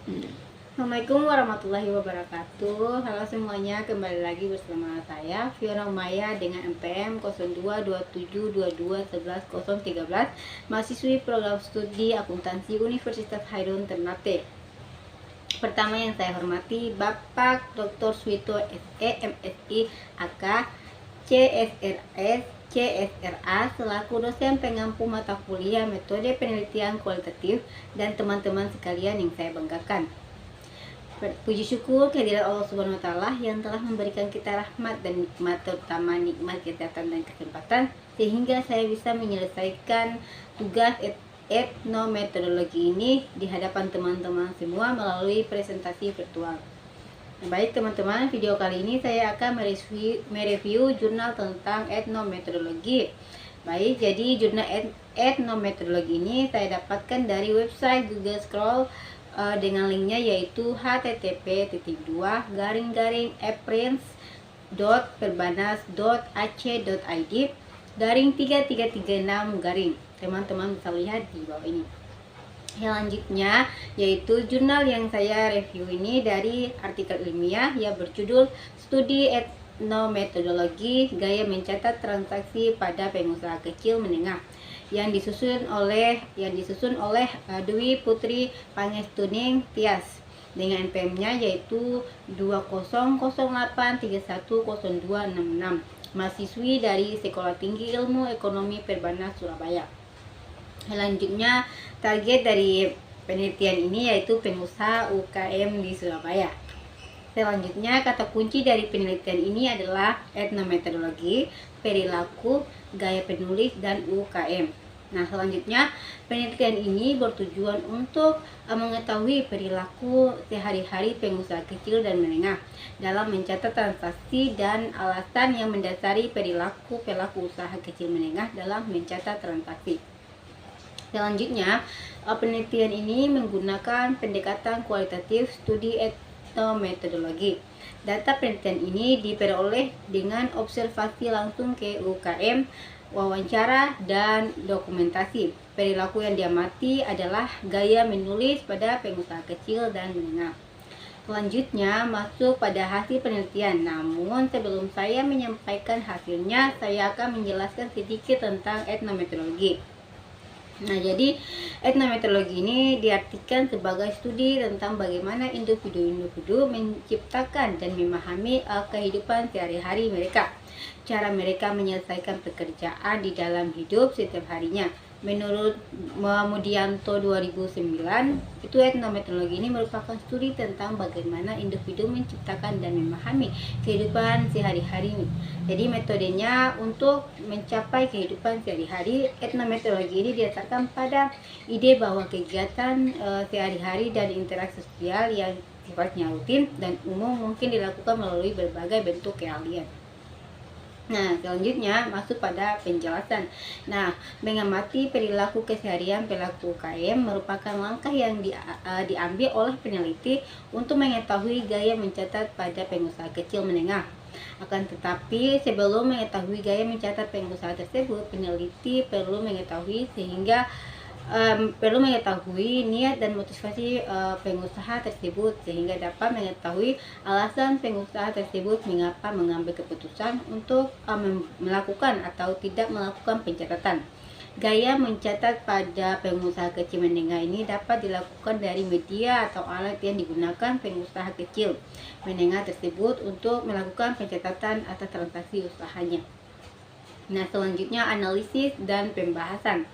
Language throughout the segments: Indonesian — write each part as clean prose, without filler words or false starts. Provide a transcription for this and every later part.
Assalamualaikum warahmatullahi wabarakatuh. Halo semuanya, kembali lagi bersama saya Fiona Maya dengan NPM 022722111013, mahasiswi program studi akuntansi Universitas Hairun Ternate. Pertama yang saya hormati Bapak Dr. Suito SE MSI AK CSRS CSRA selaku dosen pengampu mata kuliah metode penelitian kualitatif dan teman-teman sekalian yang saya banggakan. Puji syukur kehadirat Allah Subhanahu wa taala yang telah memberikan kita rahmat dan nikmat, terutama nikmat kesehatan dan kesempatan, sehingga saya bisa menyelesaikan tugas etnometodologi ini di hadapan teman-teman semua melalui presentasi virtual. Baik teman-teman, video kali ini saya akan mereview jurnal tentang etnometodologi. Baik, jadi jurnal etnometodologi ini saya dapatkan dari website Google Scroll dengan linknya yaitu http://perbanas.ac.id/3336. Teman-teman bisa lihat di bawah ini. Selanjutnya yaitu jurnal yang saya review ini dari artikel ilmiah yang berjudul Studi Etnometodologi Gaya Mencatat Transaksi pada Pengusaha Kecil Menengah yang disusun oleh Dwi Putri Pangestuning Tias dengan NPM-nya yaitu 2008310266, mahasiswi dari Sekolah Tinggi Ilmu Ekonomi Perbanas Surabaya. Selanjutnya, target dari penelitian ini yaitu pengusaha UKM di Surabaya. Selanjutnya, kata kunci dari penelitian ini adalah etnometodologi, perilaku, gaya penulis, dan UKM. Nah, selanjutnya penelitian ini bertujuan untuk mengetahui perilaku sehari-hari pengusaha kecil dan menengah dalam mencatat transaksi dan alasan yang mendasari perilaku pelaku usaha kecil menengah dalam mencatat transaksi. Selanjutnya, penelitian ini menggunakan pendekatan kualitatif studi etnometodologi. Data penelitian ini diperoleh dengan observasi langsung ke UKM, wawancara, dan dokumentasi. Perilaku yang diamati adalah gaya menulis pada pengusaha kecil dan menengah. Selanjutnya masuk pada hasil penelitian. Namun sebelum saya menyampaikan hasilnya, saya akan menjelaskan sedikit tentang etnometodologi. Nah, jadi etnometodologi ini diartikan sebagai studi tentang bagaimana individu-individu menciptakan dan memahami kehidupan sehari-hari mereka, cara mereka menyelesaikan pekerjaan di dalam hidup setiap harinya. Menurut Mudianto 2009, itu etnometodologi ini merupakan studi tentang bagaimana individu menciptakan dan memahami kehidupan sehari-hari. Jadi metodenya untuk mencapai kehidupan sehari-hari, etnometodologi ini didasarkan pada ide bahwa kegiatan sehari-hari dan interaksi sosial yang sifatnya rutin dan umum mungkin dilakukan melalui berbagai bentuk keahlian. Nah, selanjutnya masuk pada penjelasan. Nah, mengamati perilaku keseharian pelaku UKM merupakan langkah yang diambil oleh peneliti untuk mengetahui gaya mencatat pada pengusaha kecil menengah. Akan tetapi, sebelum mengetahui gaya mencatat pengusaha tersebut, peneliti perlu mengetahui niat dan motivasi pengusaha tersebut sehingga dapat mengetahui alasan pengusaha tersebut mengapa mengambil keputusan untuk melakukan atau tidak melakukan pencatatan. Gaya mencatat pada pengusaha kecil menengah ini dapat dilakukan dari media atau alat yang digunakan pengusaha kecil menengah tersebut untuk melakukan pencatatan atas transaksi usahanya. Nah, selanjutnya analisis dan pembahasan.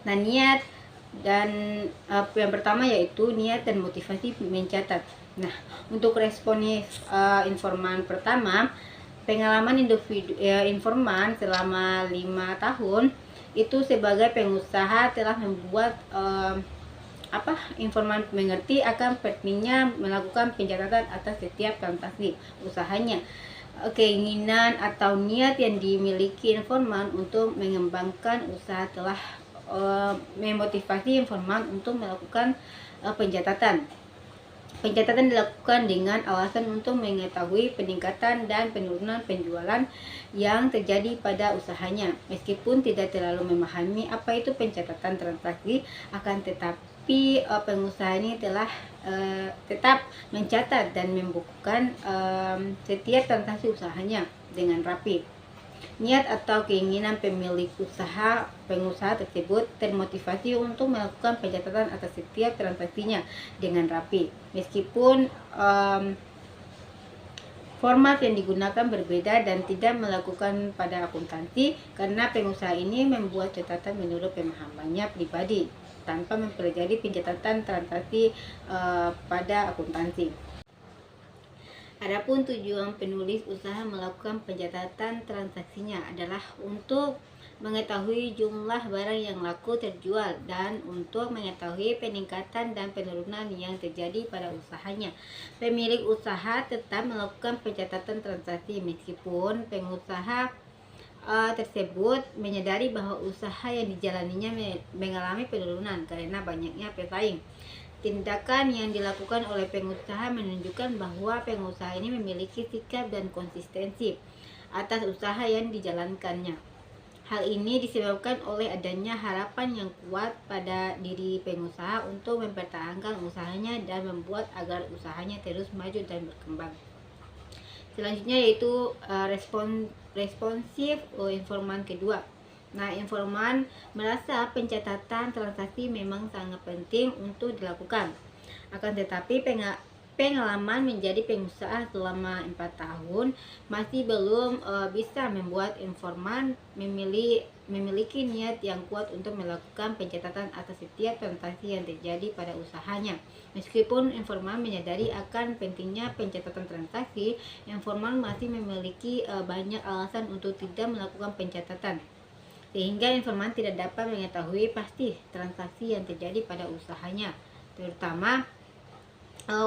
Nah, niat dan yang pertama yaitu niat dan motivasi mencatat. Nah, untuk responsif informan pertama, pengalaman informan selama 5 tahun itu sebagai pengusaha telah membuat informan mengerti akan pentingnya melakukan pencatatan atas setiap transaksi usahanya. Keinginan atau niat yang dimiliki informan untuk mengembangkan usaha telah memotivasi informan untuk melakukan pencatatan. Pencatatan dilakukan dengan alasan untuk mengetahui peningkatan dan penurunan penjualan yang terjadi pada usahanya. Meskipun tidak terlalu memahami apa itu pencatatan transaksi, akan tapi pengusaha ini telah tetap mencatat dan membukukan setiap transaksi usahanya dengan rapi. Niat atau keinginan pemilik pengusaha tersebut termotivasi untuk melakukan pencatatan atas setiap transaksinya dengan rapi, meskipun format yang digunakan berbeda dan tidak melakukan pada akuntansi, karena pengusaha ini membuat catatan menurut pemahamannya pribadi tanpa mempelajari pencatatan transaksi pada akuntansi. Adapun tujuan penulis usaha melakukan pencatatan transaksinya adalah untuk mengetahui jumlah barang yang laku terjual dan untuk mengetahui peningkatan dan penurunan yang terjadi pada usahanya. Pemilik usaha tetap melakukan pencatatan transaksi meskipun pengusaha tersebut menyadari bahwa usaha yang dijalaninya mengalami penurunan karena banyaknya pesaing. Tindakan yang dilakukan oleh pengusaha menunjukkan bahwa pengusaha ini memiliki sikap dan konsistensi atas usaha yang dijalankannya. Hal ini disebabkan oleh adanya harapan yang kuat pada diri pengusaha untuk mempertahankan usahanya dan membuat agar usahanya terus maju dan berkembang. Selanjutnya yaitu responsif informan kedua. Nah, informan merasa pencatatan transaksi memang sangat penting untuk dilakukan. Akan tetapi pengalaman menjadi pengusaha selama 4 tahun masih belum bisa membuat informan memiliki niat yang kuat untuk melakukan pencatatan atas setiap transaksi yang terjadi pada usahanya. Meskipun informan menyadari akan pentingnya pencatatan transaksi, informan masih memiliki banyak alasan untuk tidak melakukan pencatatan, sehingga informan tidak dapat mengetahui pasti transaksi yang terjadi pada usahanya, terutama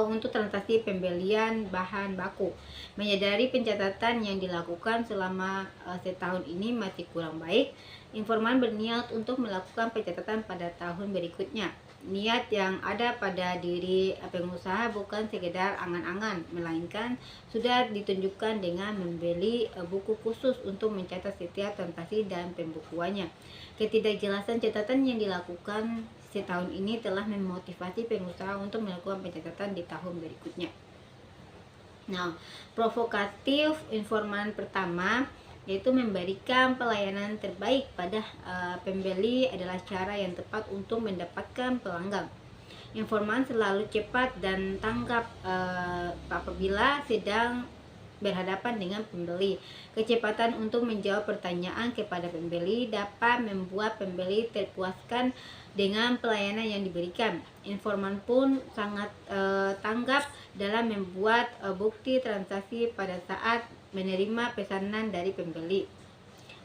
untuk transaksi pembelian bahan baku. Menyadari pencatatan yang dilakukan selama setahun ini masih kurang baik, informan berniat untuk melakukan pencatatan pada tahun berikutnya. Niat yang ada pada diri pengusaha bukan sekedar angan-angan, melainkan sudah ditunjukkan dengan membeli buku khusus untuk mencatat setiap transaksi dan pembukuannya. Ketidakjelasan catatan yang dilakukan setahun ini telah memotivasi pengusaha untuk melakukan pencatatan di tahun berikutnya. Nah, provokatif informan pertama yaitu memberikan pelayanan terbaik pada pembeli adalah cara yang tepat untuk mendapatkan pelanggan. Informan selalu cepat dan tanggap apabila sedang berhadapan dengan pembeli. Kecepatan untuk menjawab pertanyaan kepada pembeli dapat membuat pembeli terpuaskan dengan pelayanan yang diberikan. Informan pun sangat tanggap dalam membuat bukti transaksi pada saat menerima pesanan dari pembeli.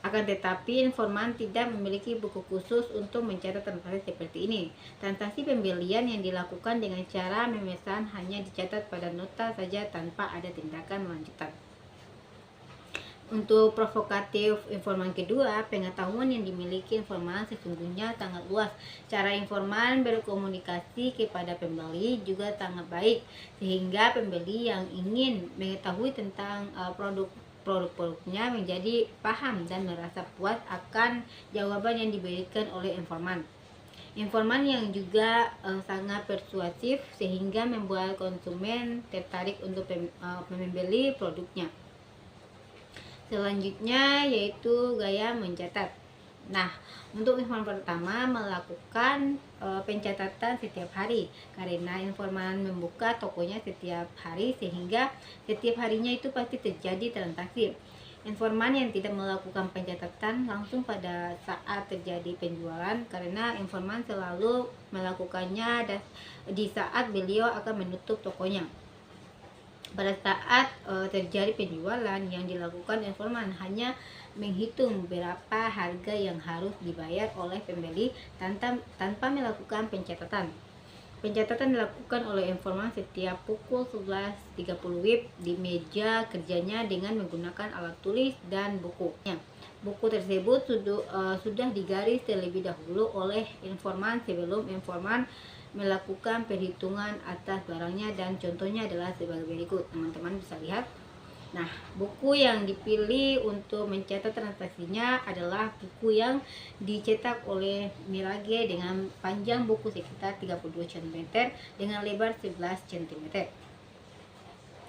Akan tetapi, informan tidak memiliki buku khusus untuk mencatat transaksi seperti ini. Transaksi pembelian yang dilakukan dengan cara memesan hanya dicatat pada nota saja tanpa ada tindakan lanjutan. Untuk provokatif informan kedua, pengetahuan yang dimiliki informan sesungguhnya sangat luas. Cara informan berkomunikasi kepada pembeli juga sangat baik, sehingga pembeli yang ingin mengetahui tentang produk-produknya menjadi paham dan merasa puas akan jawaban yang diberikan oleh informan. Informan yang juga sangat persuasif sehingga membuat konsumen tertarik untuk membeli produknya. Selanjutnya yaitu gaya mencatat. Nah, untuk informan pertama melakukan pencatatan setiap hari, karena informan membuka tokonya setiap hari sehingga setiap harinya itu pasti terjadi transaksi. Informan yang tidak melakukan pencatatan langsung pada saat terjadi penjualan, karena informan selalu melakukannya di saat beliau akan menutup tokonya. Pada saat terjadi penjualan, yang dilakukan informan hanya menghitung berapa harga yang harus dibayar oleh pembeli tanpa melakukan pencatatan. Pencatatan dilakukan oleh informan setiap pukul 11.30 WIB di meja kerjanya dengan menggunakan alat tulis dan buku. Buku tersebut sudah digaris terlebih dahulu oleh informan sebelum informan melakukan perhitungan atas barangnya, dan contohnya adalah sebagai berikut. Teman-teman bisa lihat Nah, buku yang dipilih untuk mencatat transaksinya adalah buku yang dicetak oleh Mirage dengan panjang buku sekitar 32 cm dengan lebar 11 cm.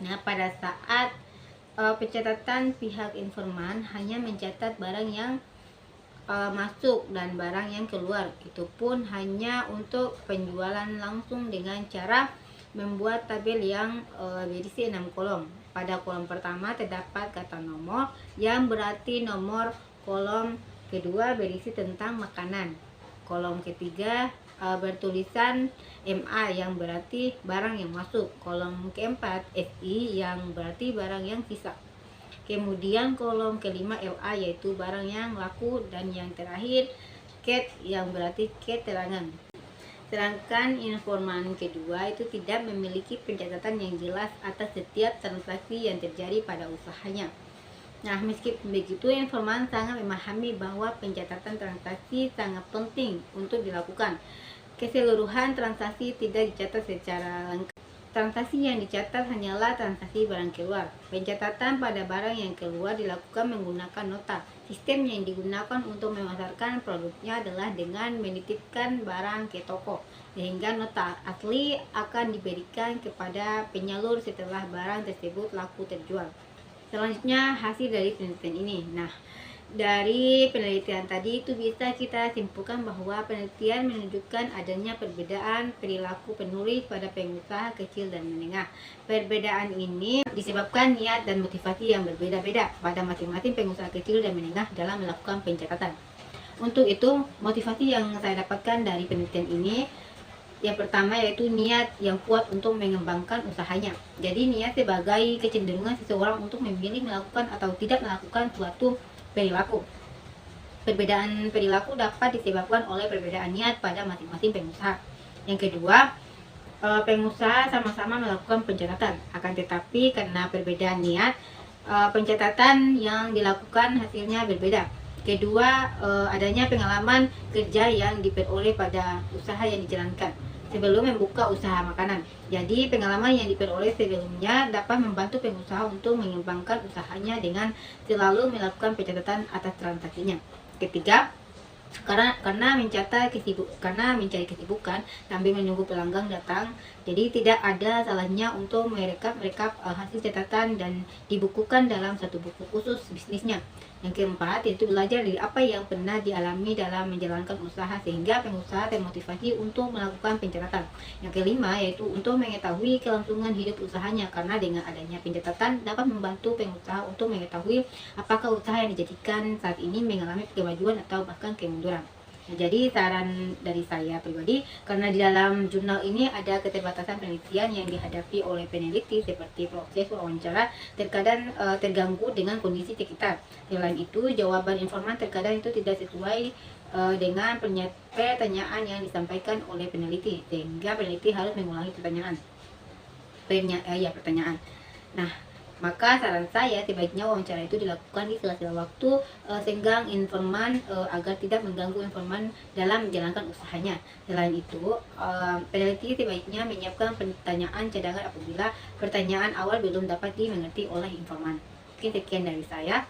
Nah, pada saat pencatatan, pihak informan hanya mencatat barang yang masuk dan barang yang keluar. Itu pun hanya untuk penjualan langsung dengan cara membuat tabel yang berisi 6 kolom. Pada kolom pertama terdapat kata nomor yang berarti nomor, kolom kedua berisi tentang makanan, kolom ketiga bertulisan MA yang berarti barang yang masuk, kolom keempat FI yang berarti barang yang sisa. Kemudian kolom kelima LA yaitu barang yang laku, dan yang terakhir CAT yang berarti keterangan. Sedangkan informan kedua itu tidak memiliki pencatatan yang jelas atas setiap transaksi yang terjadi pada usahanya. Nah, meskipun begitu, informan sangat memahami bahwa pencatatan transaksi sangat penting untuk dilakukan. Keseluruhan transaksi tidak dicatat secara lengkap. Transaksi yang dicatat hanyalah transaksi barang keluar. Pencatatan pada barang yang keluar dilakukan menggunakan nota. Sistem yang digunakan untuk memasarkan produknya adalah dengan menitipkan barang ke toko, sehingga nota asli akan diberikan kepada penyalur setelah barang tersebut laku terjual. Selanjutnya, hasil dari penelitian ini. Nah, dari penelitian tadi itu bisa kita simpulkan bahwa penelitian menunjukkan adanya perbedaan perilaku penulis pada pengusaha kecil dan menengah. Perbedaan ini disebabkan niat dan motivasi yang berbeda-beda pada masing-masing pengusaha kecil dan menengah dalam melakukan pencatatan. Untuk itu, motivasi yang saya dapatkan dari penelitian ini, yang pertama yaitu niat yang kuat untuk mengembangkan usahanya. Jadi niat sebagai kecenderungan seseorang untuk memilih melakukan atau tidak melakukan suatu perilaku. Perbedaan perilaku dapat disebabkan oleh perbedaan niat pada masing-masing pengusaha. Yang kedua, pengusaha sama-sama melakukan pencatatan, akan tetapi karena perbedaan niat, pencatatan yang dilakukan hasilnya berbeda. Kedua, adanya pengalaman kerja yang diperoleh pada usaha yang dijalankan sebelum membuka usaha makanan. Jadi pengalaman yang diperoleh sebelumnya dapat membantu pengusaha untuk mengembangkan usahanya dengan selalu melakukan pencatatan atas transaksinya. Ketiga, karena mencari kesibukan sambil menunggu pelanggan datang, jadi tidak ada salahnya untuk merekap hasil catatan dan dibukukan dalam satu buku khusus bisnisnya. Yang keempat, yaitu belajar dari apa yang pernah dialami dalam menjalankan usaha sehingga pengusaha termotivasi untuk melakukan pencatatan. Yang kelima, yaitu untuk mengetahui kelangsungan hidup usahanya, karena dengan adanya pencatatan dapat membantu pengusaha untuk mengetahui apakah usaha yang dijadikan saat ini mengalami kemajuan atau bahkan kemunduran. Nah, jadi saran dari saya pribadi, karena di dalam jurnal ini ada keterbatasan penelitian yang dihadapi oleh peneliti seperti proses wawancara terkadang terganggu dengan kondisi sekitar. Selain itu, jawaban informan terkadang itu tidak sesuai dengan pertanyaan yang disampaikan oleh peneliti, sehingga peneliti harus mengulangi pertanyaan. Nah, maka saran saya sebaiknya wawancara itu dilakukan di sela-sela waktu senggang informan agar tidak mengganggu informan dalam menjalankan usahanya. Selain itu, peneliti sebaiknya menyiapkan pertanyaan cadangan apabila pertanyaan awal belum dapat dimengerti oleh informan. Oke, sekian dari saya.